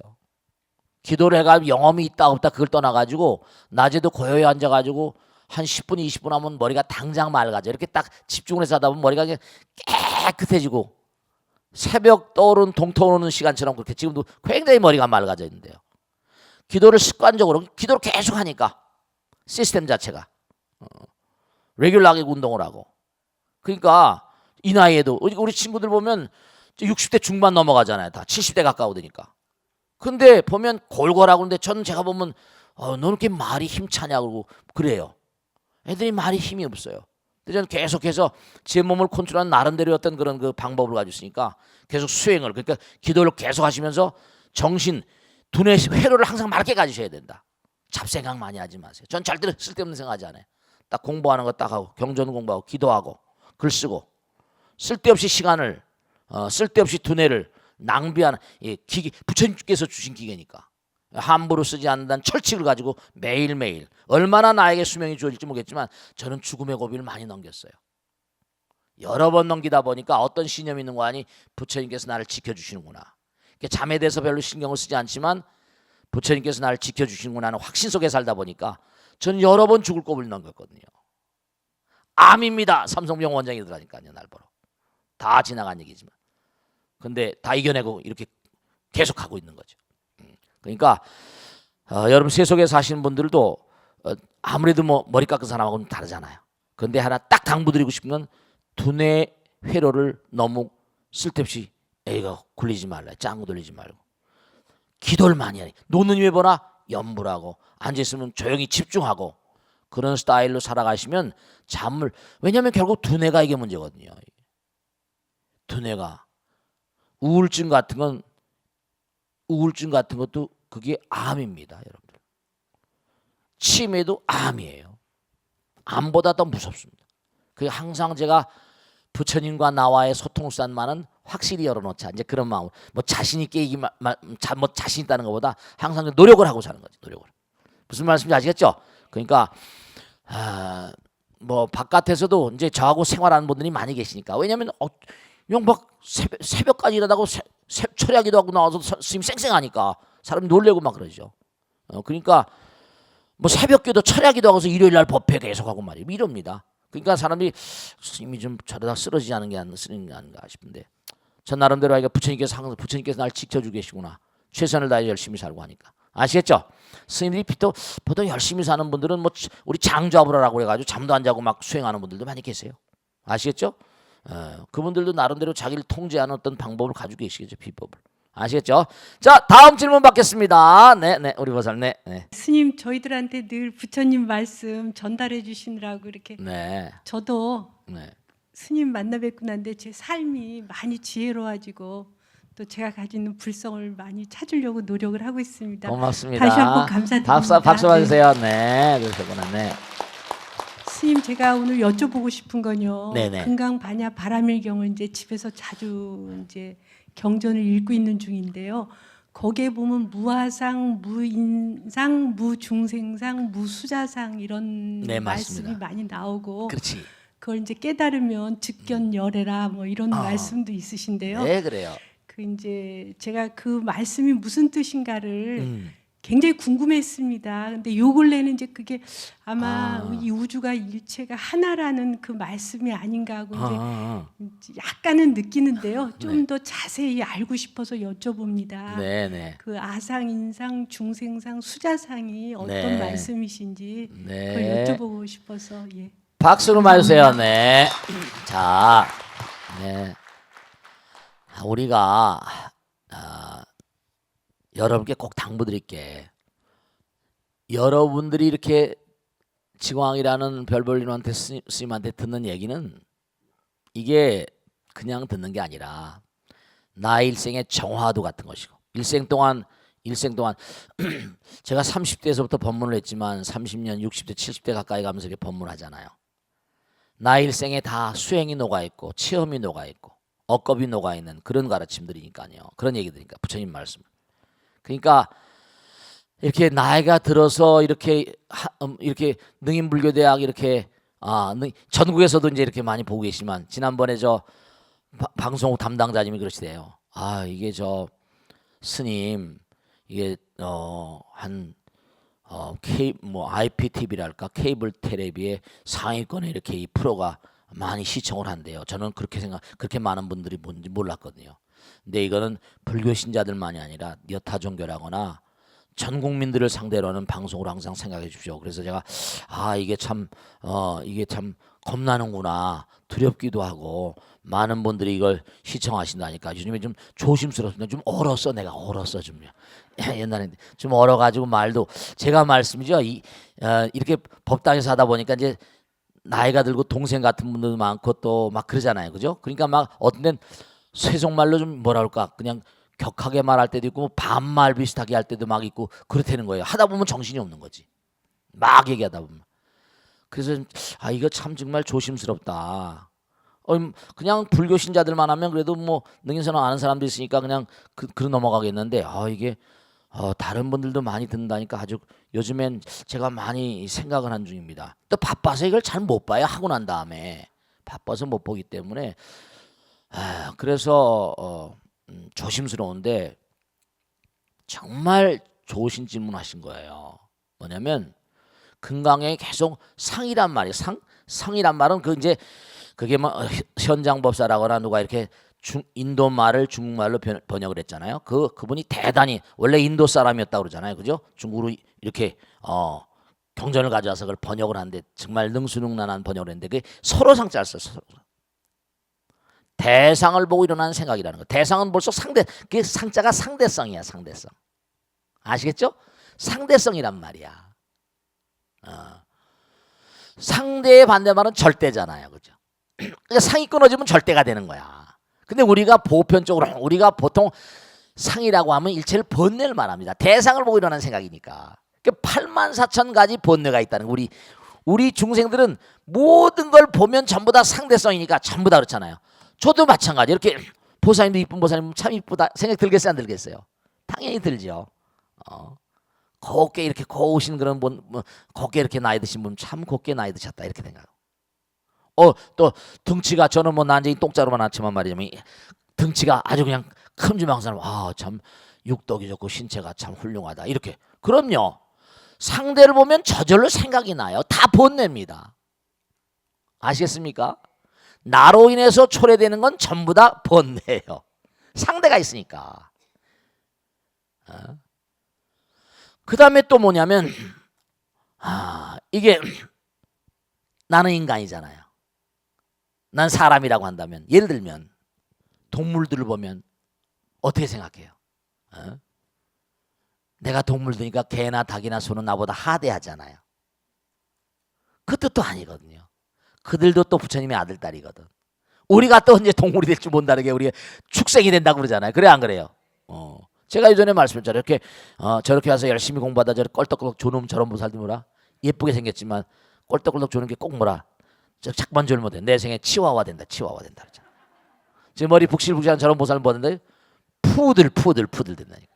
기도를 해가지고 영험이 있다 없다 그걸 떠나가지고 낮에도 고요히 앉아가지고 한 10분 20분 하면 머리가 당장 맑아져. 이렇게 딱 집중을 해서 하다 보면 머리가 그냥 깨끗해지고 새벽 떠오르는 동터 오는 시간처럼 그렇게 지금도 굉장히 머리가 맑아져 있는데요. 기도를 습관적으로 기도를 계속 하니까 시스템 자체가 레귤러하게 운동을 하고 그러니까 이 나이에도 우리 친구들 보면 60대 중반 넘어가잖아요. 다 70대 가까우니까. 근데 보면 골골하고 그러는데 저는 제가 보면 너는 이렇게 말이 힘차냐 그러고 그래요. 애들이 말이 힘이 없어요. 근데 저는 계속해서 제 몸을 컨트롤하는 나름대로 어떤 그런 그 방법을 가지고 있으니까 계속 수행을 그러니까 기도를 계속 하시면서 정신 두뇌 회로를 항상 맑게 가지셔야 된다. 잡생각 많이 하지 마세요. 전 절대로 쓸데없는 생각하지 않아요. 딱 공부하는 거 딱 하고 경전 공부하고 기도하고 글 쓰고 쓸데없이 시간을 쓸데없이 두뇌를 낭비하는 기계 부처님께서 주신 기계니까 함부로 쓰지 않는다는 철칙을 가지고 매일매일 얼마나 나에게 수명이 주어질지 모르겠지만 저는 죽음의 고비를 많이 넘겼어요. 여러 번 넘기다 보니까 어떤 신념이 있는 거 아니 부처님께서 나를 지켜주시는구나. 잠에 대해서 별로 신경을 쓰지 않지만 부처님께서 나를 지켜주시는구나 하는 확신 속에 살다 보니까 저는 여러 번 죽을 고비를 넘겼거든요. 암입니다. 삼성병 원장이더라니까요. 날 보러. 다 지나간 얘기지만. 근데 다 이겨내고 이렇게 계속 가고 있는 거죠. 그러니까 여러분 세속에 사시는 분들도 아무래도 뭐 머리 깎은 사람하고는 다르잖아요. 그런데 하나 딱 당부드리고 싶은 건 두뇌 회로를 너무 쓸데없이 애가 굴리지 말라. 짱구 돌리지 말고 기도를 많이 하니 노는 왜 보나 염불하고 앉아있으면 조용히 집중하고 그런 스타일로 살아가시면 잠을 왜냐하면 결국 두뇌가 이게 문제거든요. 두뇌가 우울증 같은 것도 그게 암입니다, 여러분들. 치매도 암이에요. 암보다 더 무섭습니다. 그 항상 제가 부처님과 나와의 소통산만은 확실히 열어놓자. 이제 그런 마음. 뭐 자신 있게 얘기 뭐 자신 있다는 것보다 항상 노력을 하고 사는 거지. 노력을. 무슨 말씀인지 아시겠죠? 그러니까 뭐 바깥에서도 이제 저하고 생활하는 분들이 많이 계시니까 왜냐하면 막 새벽까지 일하다고 철야기도 하고 나와서 스님 쌩쌩하니까 사람이 놀래고 막 그러죠. 그러니까 뭐 새벽기도 철야기도 하고서 일요일날 법회 계속하고 말이에요. 이럽니다. 그러니까 사람들이 스님이 좀 저러다 쓰러지지 않은 게 아닌가 싶은데 전 나름대로 하니까 부처님께서 날 지켜주고 계시구나. 최선을 다해 열심히 살고 하니까. 아시겠죠? 스님들이 보통 열심히 사는 분들은 뭐 우리 장좌불화라고 그래가지고 잠도 안 자고 막 수행하는 분들도 많이 계세요. 아시겠죠? 그분들도 나름대로 자기를 통제하는 어떤 방법을 가지고 계시겠죠. 비법을. 아시겠죠? 자, 다음 질문 받겠습니다. 네, 우리 보살, 네. 스님, 저희들한테 늘 부처님 말씀 전달해 주시느라고 이렇게 네. 저도 네. 스님 만나 뵙고 난데 제 삶이 많이 지혜로워지고 또 제가 가지고 있는 불성을 많이 찾으려고 노력을 하고 있습니다. 고맙습니다. 다시 한번 감사드립니다. 박수 받으세요. 네, 그러셨구나. 네. 스님, 제가 오늘 여쭤보고 싶은 건요. 네네. 금강 반야 바라밀경을 이제 집에서 자주 이제 경전을 읽고 있는 중인데요. 거기에 보면 무아상, 무인상, 무중생상, 무수자상 이런 네, 말씀이 맞습니다. 많이 나오고 그렇지. 그걸 이제 깨달으면 즉견열애라 뭐 이런 말씀도 있으신데요. 네, 그래요. 그 이제 제가 그 말씀이 무슨 뜻인가를 굉장히 궁금했습니다. 근데 요 근래는 이제 그게 아마 이 우주가 일체가 하나라는 그 말씀이 아닌가 하고 이제 약간은 느끼는데요. 좀 더 자세히 알고 싶어서 여쭤봅니다. 네네. 그 아상, 인상, 중생상, 수자상이 어떤 네. 말씀이신지 네. 그걸 여쭤보고 싶어서 예. 박수로 맞으세요. 네. 자, 네. 우리가 여러분께 꼭 당부드릴게. 여러분들이 이렇게 지광이라는 별볼님한테 스님한테 듣는 얘기는 이게 그냥 듣는 게 아니라 나의 일생의 정화도 같은 것이고 일생 동안 제가 30대에서부터 법문을 했지만 30년, 60대, 70대 가까이 가면서 이렇게 법문하잖아요. 나의 일생에 다 수행이 녹아있고 체험이 녹아있고 억겁이 녹아있는 그런 가르침들이니까요. 그런 얘기들이니까 부처님 말씀. 그러니까 이렇게 나이가 들어서 이렇게 능인불교대학 이렇게 전국에서도 이제 이렇게 많이 보고 계시지만 지난번에 저 방송국 담당자님이 그러시대요. 이게 저 스님 이게 IPTV랄까 케이블 텔레비의 상위권에 이렇게 이 프로가 많이 시청을 한대요. 저는 그렇게 많은 분들이 뭔지 몰랐거든요. 근데 이거는 불교 신자들만이 아니라 여타 종교라거나 전 국민들을 상대로 하는 방송으로 항상 생각해 주십시오. 그래서 제가 이게 참 겁나는구나, 두렵기도 하고 많은 분들이 이걸 시청하신다니까 요즘에 좀 조심스럽습니다. 좀 얼었어, 내가 얼었어 좀요. 옛날에 좀 얼어가지고 말도 제가 말씀이죠. 이렇게 법당에서 하다 보니까 이제 나이가 들고 동생 같은 분들도 많고 또 막 그러잖아요, 그죠? 그러니까 막 어떤 데는 세속말로 좀 뭐라 그럴까 그냥 격하게 말할 때도 있고 반말 비슷하게 할 때도 막 있고 그렇다는 거예요. 하다 보면 정신이 없는 거지. 막 얘기하다 보면. 그래서 이거 참 정말 조심스럽다. 그냥 불교 신자들만 하면 그래도 뭐 능인선언 아는 사람도 있으니까 그냥 그런 넘어가겠는데 이게 다른 분들도 많이 듣는다니까 아주 요즘엔 제가 많이 생각을 한 중입니다. 또 바빠서 이걸 잘 못 봐요. 하고 난 다음에 바빠서 못 보기 때문에 그래서 조심스러운데 정말 좋으신 질문하신 거예요. 뭐냐면 금강에 계속 상이란 말이에요. 상이란 말은 그게 뭐 현장법사라거나 누가 이렇게 인도 말을 중국말로 번역을 했잖아요. 그분이 대단히 원래 인도 사람이었다고 그러잖아요. 그죠? 중국으로 이렇게 경전을 가져와서 그걸 번역을 하는데 정말 능수능란한 번역을 했는데 그게 서로 상자를 썼어요. 대상을 보고 일어나는 생각이라는 거. 대상은 벌써 그게 상자가 상대성이야, 상대성. 아시겠죠? 상대성이란 말이야. 상대의 반대말은 절대잖아요, 그죠? 그러니까 상이 끊어지면 절대가 되는 거야. 근데 우리가 보통 상이라고 하면 일체를 번뇌를 말합니다. 대상을 보고 일어나는 생각이니까. 그러니까 84,000가지 번뇌가 있다는 거. 우리 중생들은 모든 걸 보면 전부 다 상대성이니까 전부 다 그렇잖아요. 저도 마찬가지. 이렇게 보살님도 이쁜 보살님 참 이쁘다 생각 들겠어요, 안 들겠어요? 당연히 들죠. 곱게 이렇게 고우신 그런 분, 곱게 이렇게 나이 드신 분 참 곱게 나이 드셨다 이렇게 생각하고. 또 등치가 저는 뭐 난쟁이 똥자루만 낳지만 말이자면 등치가 아주 그냥 큼지막한 사람 참 육덕이 좋고 신체가 참 훌륭하다 이렇게. 그럼요. 상대를 보면 저절로 생각이 나요. 다 번뇌입니다. 아시겠습니까? 나로 인해서 초래되는 건 전부 다 번뇌예요. 상대가 있으니까. 그 다음에 또 뭐냐면 이게 나는 인간이잖아요. 난 사람이라고 한다면 예를 들면 동물들을 보면 어떻게 생각해요? 내가 동물들이니까 개나 닭이나 소는 나보다 하대하잖아요. 그 뜻도 아니거든요. 그들도 또 부처님의 아들 딸이거든. 우리가 또 언제 동물이 될지 모른다는 우리가 축생이 된다고 그러잖아요. 그래 안 그래요? 제가 예전에 말씀했잖아요. 저렇게 와서 열심히 공부하다 저렇게 껄떡껄떡 조놈 저런 보살도 뭐라 예쁘게 생겼지만 껄떡껄떡 조는 게 꼭 뭐라 저 착만 졸면 돼. 내 생에 치와와 된다. 치와와 된다. 제 머리 북실북실한 저런 보살을 보는데 푸들 된다니까.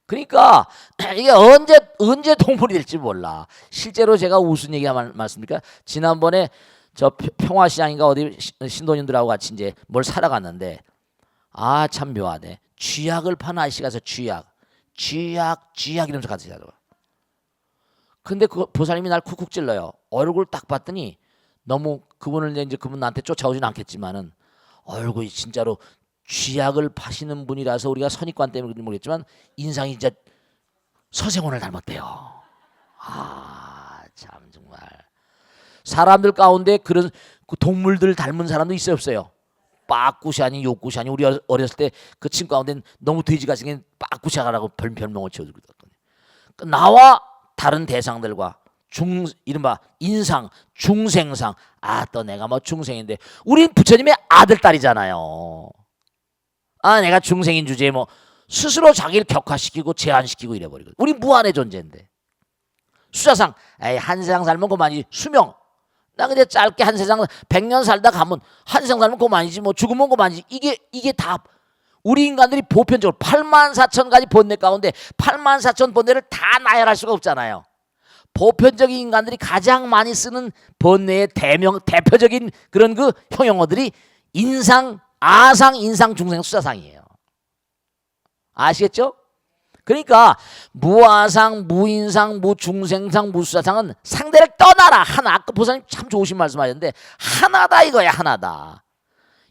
그러니까 이게 언제 동물이 될지 몰라. 실제로 제가 무슨 얘기 말씀드릴까? 지난번에 저 평화시장인가 어디 신도님들하고 같이 이제 뭘 사러 갔는데 참 묘하네. 쥐약을 파는 아저씨 가서 쥐약 이러면서 같이 하더라고. 근데 그 보살님이 날 쿡쿡 찔러요. 얼굴 딱 봤더니 너무 그분을 이제 그분 나한테 쫓아오진 않겠지만은 얼굴이 진짜로 쥐약을 파시는 분이라서 우리가 선입관 때문에 그런지 모르겠지만 인상이 진짜 서생원을 닮았대요. 아, 참 정말 사람들 가운데 그런 그 동물들 닮은 사람도 있어요, 없어요? 빠꾸시 아니 요꾸시 아니 우리 어렸을 때 그 친구 가운데 너무 돼지같이 생긴 빠꾸시라고 별명을 지어주거든요. 나와 다른 대상들과 이른바 인상, 중생상. 아, 또 내가 뭐 중생인데 우린 부처님의 아들 딸이잖아요. 아, 내가 중생인 주제에 뭐 스스로 자기를 격화시키고 제한시키고 이래버리거든. 우린 무한의 존재인데. 수자상, 에이, 한 세상 살면 그만이지. 수명, 나 근데 짧게 한 세상 100년 살다 가면 한 세상 살면 그만이지. 뭐 죽으면 그만이지. 이게 다 우리 인간들이 보편적으로 84,000가지 번뇌 가운데 84,000 번뇌를 다 나열할 수가 없잖아요. 보편적인 인간들이 가장 많이 쓰는 번뇌의 대표적인 그런 그 형용어들이 인상, 아상, 인상, 중생, 수자상이에요. 아시겠죠? 그러니까 무아상, 무인상, 무중생상, 무수자상은 상대를 떠나라 하나. 아까 보사님 참 좋으신 말씀하셨는데 하나다 이거야. 하나다.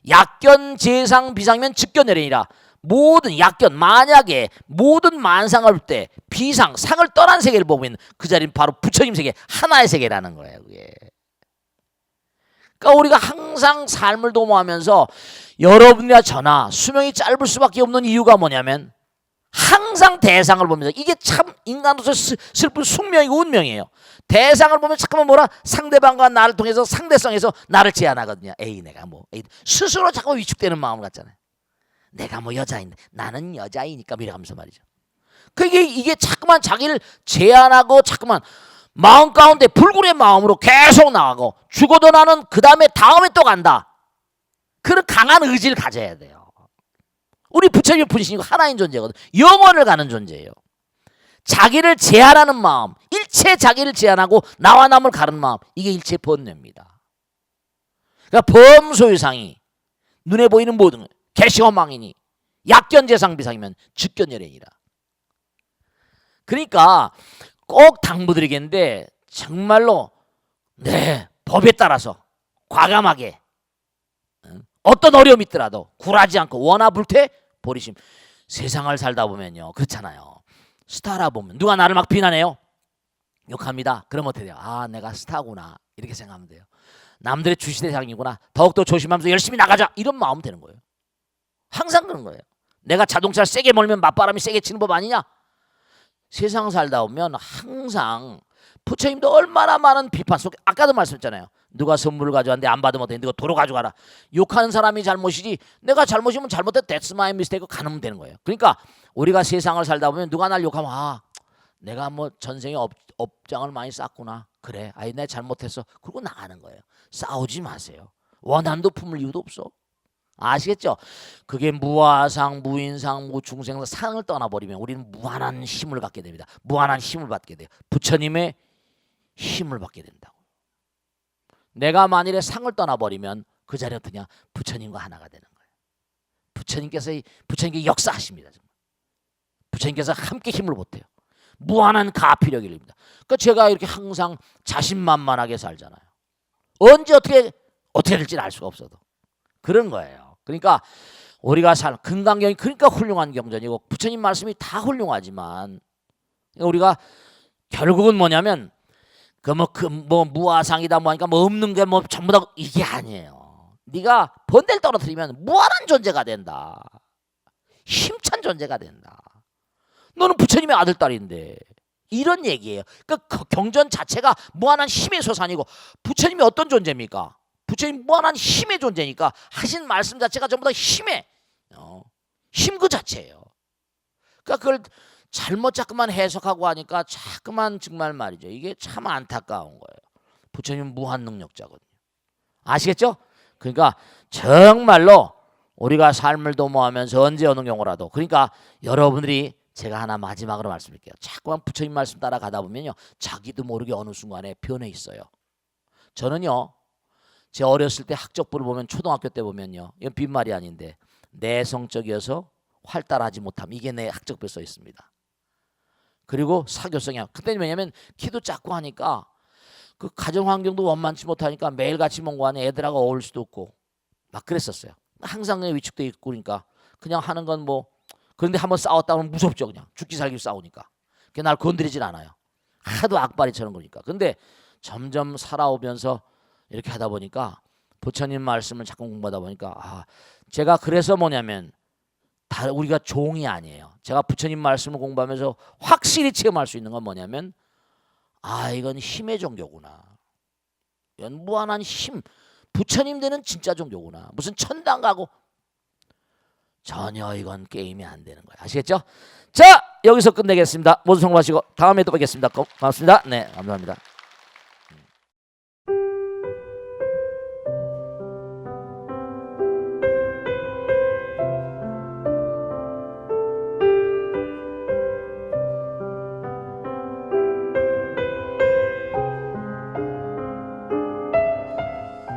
약견, 재상, 비상이면 즉견열애니라. 모든 약견, 만약에 모든 만상을 볼 때 비상, 상을 떠난 세계를 보면 그 자리는 바로 부처님 세계, 하나의 세계라는 거예요. 그게. 그러니까 우리가 항상 삶을 도모하면서 여러분이나 저나 수명이 짧을 수밖에 없는 이유가 뭐냐면 항상 대상을 보면서 이게 참 인간으로서 슬픈 숙명이고 운명이에요. 대상을 보면 잠깐만 뭐라 상대방과 나를 통해서 상대성에서 나를 제한하거든요. 에이 내가 뭐 에이, 스스로 자꾸 위축되는 마음을 갖잖아요. 내가 뭐 여자인데 나는 여자이니까 이러면서 말이죠. 그게 이게 자꾸만 자기를 제한하고 자꾸만 마음 가운데 불굴의 마음으로 계속 나가고 죽어도 나는 그 다음에 또 간다. 그런 강한 의지를 가져야 돼요. 우리 부처님의 분신이고 하나인 존재거든. 영원을 가는 존재예요. 자기를 제한하는 마음, 일체 자기를 제한하고 나와 남을 가르는 마음, 이게 일체 번뇌입니다. 그러니까 범소유상이 눈에 보이는 모든 개시원망이니 약견재상비상이면 즉견열애니라. 그러니까 꼭 당부드리겠는데 정말로 법에 따라서 과감하게 어떤 어려움이 있더라도 굴하지 않고 원하불퇴 보리심. 세상을 살다 보면요 그렇잖아요. 스타라 보면 누가 나를 막 비난해요. 욕합니다. 그럼 어떻게 돼요? 아 내가 스타구나 이렇게 생각하면 돼요. 남들의 주시대상이구나. 더욱더 조심하면서 열심히 나가자 이런 마음 되는 거예요. 항상 그런 거예요. 내가 자동차를 세게 몰면 맞바람이 세게 치는 법 아니냐. 세상 살다 보면 항상 부처님도 얼마나 많은 비판 속에 아까도 말씀했잖아요. 누가 선물을 가져왔는데 안 받으면 어떻게 너 도로 가져가라. 욕하는 사람이 잘못이지 내가 잘못이면 잘못해 that's my mistake 가는 되는 거예요. 그러니까 우리가 세상을 살다 보면 누가 날 욕하면 아 내가 뭐 전생에 업장을 많이 쌓구나. 그래 아이 내가 잘못했어. 그러고 나가는 거예요. 싸우지 마세요. 원한도 품을 이유도 없어. 아시겠죠? 그게 무아상, 무인상, 무중생상 상을 떠나버리면 우리는 무한한 힘을 갖게 됩니다. 무한한 힘을 받게 돼요. 부처님의 힘을 받게 된다고. 내가 만일에 상을 떠나버리면 그 자리는 그냥 부처님과 하나가 되는 거예요. 부처님께 역사하십니다. 정말. 부처님께서 함께 힘을 보태요. 무한한 가피력을 입니다. 그러니까 제가 이렇게 항상 자신만만하게 살잖아요. 언제 어떻게 될지는 알 수가 없어도 그런 거예요. 그러니까 우리가 금강경이 그러니까 훌륭한 경전이고 부처님 말씀이 다 훌륭하지만 우리가 결국은 뭐냐면 뭐 무아상이다 뭐하니까 뭐 없는 게 뭐 전부 다 이게 아니에요. 네가 번뇌를 떨어뜨리면 무한한 존재가 된다. 힘찬 존재가 된다. 너는 부처님의 아들 딸인데 이런 얘기예요. 그러니까 경전 자체가 무한한 힘의 소산이고 부처님이 어떤 존재입니까? 부처님 무한한 힘의 존재니까 하신 말씀 자체가 전부 다 힘의 힘 그 자체예요. 그러니까 그걸 잘못 자꾸만 해석하고 하니까 자꾸만 정말 말이죠. 이게 참 안타까운 거예요. 부처님은 무한 능력자거든요. 아시겠죠? 그러니까 정말로 우리가 삶을 도모하면서 언제 어느 경우라도 그러니까 여러분들이 제가 하나 마지막으로 말씀드릴게요. 자꾸만 부처님 말씀 따라가다 보면요. 자기도 모르게 어느 순간에 변해 있어요. 저는요. 제 어렸을 때 학적부를 보면 초등학교 때 보면요. 이건 빈말이 아닌데 내성적이어서 활달하지 못함. 이게 내 학적부에 써 있습니다. 그리고 사교성이야. 그때는 왜냐면 키도 작고 하니까 그 가정 환경도 원만치 못하니까 매일같이 뭔가 하니 애들하고 어울릴 수도 없고 막 그랬었어요. 항상 위축돼 있고 그러니까 그냥 하는 건 뭐 그런데 한번 싸웠다 보면 무섭죠. 그냥 죽기 살기 싸우니까. 그게 날 건드리진 않아요. 하도 악바리처럼 그러니까. 근데 점점 살아오면서 이렇게 하다 보니까 부처님 말씀을 자꾸 공부하다 보니까 제가 그래서 뭐냐면 다 우리가 종이 아니에요. 제가 부처님 말씀을 공부하면서 확실히 체험할 수 있는 건 뭐냐면 이건 힘의 종교구나. 이건 무한한 힘. 부처님 되는 진짜 종교구나. 무슨 천당 가고 전혀 이건 게임이 안 되는 거야. 아시겠죠? 자, 여기서 끝내겠습니다. 모두 성공하시고 다음에 또 뵙겠습니다. 고맙습니다. 네, 감사합니다.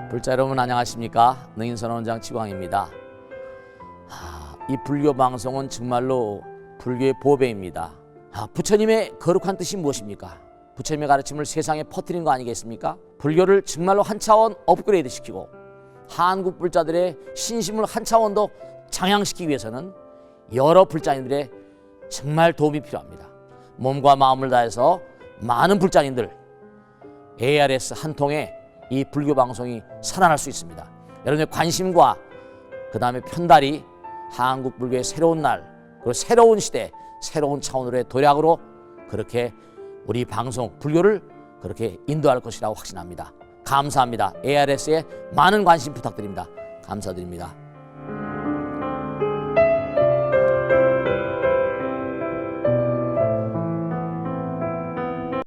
불자 여러분 안녕하십니까? 능인선원장 지광입니다. 이 불교 방송은 정말로 불교의 보배입니다. 부처님의 거룩한 뜻이 무엇입니까? 부처님의 가르침을 세상에 퍼뜨린 거 아니겠습니까? 불교를 정말로 한 차원 업그레이드 시키고 한국 불자들의 신심을 한 차원 더 장양시키기 위해서는 여러 불자님들의 정말 도움이 필요합니다. 몸과 마음을 다해서 많은 불자님들 ARS 한 통에 이 불교 방송이 살아날 수 있습니다. 여러분의 관심과 그 다음에 편달이 한국 불교의 새로운 날 그리고 새로운 시대 새로운 차원으로의 도약으로 그렇게 우리 방송 불교를 그렇게 인도할 것이라고 확신합니다. 감사합니다. ARS에 많은 관심 부탁드립니다. 감사드립니다.